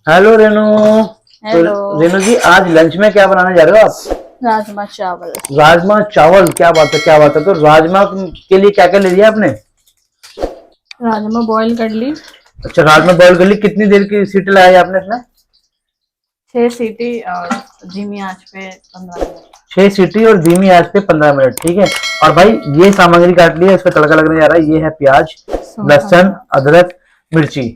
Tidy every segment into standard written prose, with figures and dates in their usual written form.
Hello Renu. Hello. तो रेनू जी, आज lunch में क्या बनाने जा रहे हो आप? राजमा चावल। राजमा चावल, क्या बात है क्या बात है। तो राजमा के लिए क्या क्या ले लिया आपने? राजमा बॉईल कर ली। अच्छा, राजमा बॉईल कर ली। कितनी देर की सीटी लगाई आपने इसमें? 6 सीटी और धीमी आंच पे 15 मिनट। 6 सीटी और धीमी आंच पे 15 मिनट, ठीक है। और भाई ये सामग्री काट ली है, इसका तड़का लगने जा रहा है। ये है प्याज, लहसुन, अदरक, मिर्ची।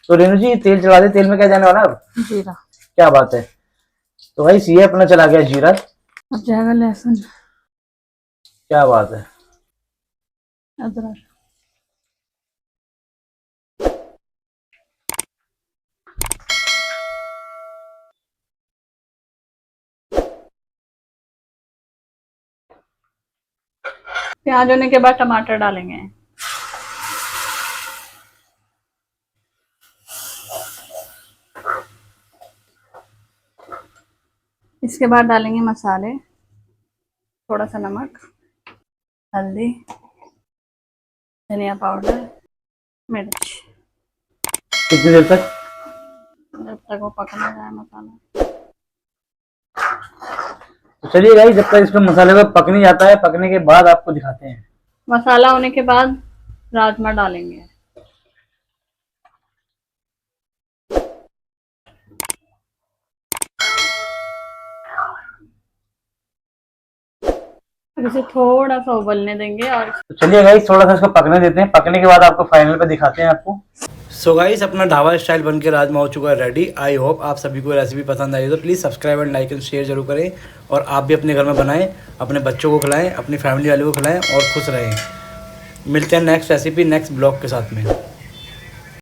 तो रेनू जी तेल चला दे। तेल में क्या जाने वाला अब? जीरा। क्या बात है। तो भाई ये अपना चला गया जीरा। अब जाएगा लहसुन, क्या बात है। अदरक। प्याज होने के बाद टमाटर डालेंगे। इसके बाद डालेंगे मसाले, थोड़ा सा नमक, हल्दी, धनिया पाउडर, मिर्च। कितनी देर तक? जब तक वो पकना जाए मसाला। तो चलिए भाई, जब तक इसको मसाले को पक नहीं जाता है, पकने के बाद आपको दिखाते हैं। मसाला होने के बाद राजमा डालेंगे। अब इसे थोड़ा सा उबलने देंगे और तो चलिए गाइस, थोड़ा सा इसको पकने देते हैं। पकने के बाद आपको फाइनल पे दिखाते हैं आपको। सो गाइस, अपना ढाबा स्टाइल बन के राजमा हो चुका है रेडी। आई होप आप सभी को रेसिपी पसंद आई। तो please subscribe and like and share जरूर करें। और आप भी अपने घर में बनाएं, अपने बच्चों को खिलाएं, अपनी फैमिली वालों को खिलाएं और खुश रहें। मिलते हैं नेक्स्ट रेसिपी नेक्स्ट ब्लॉग के साथ में।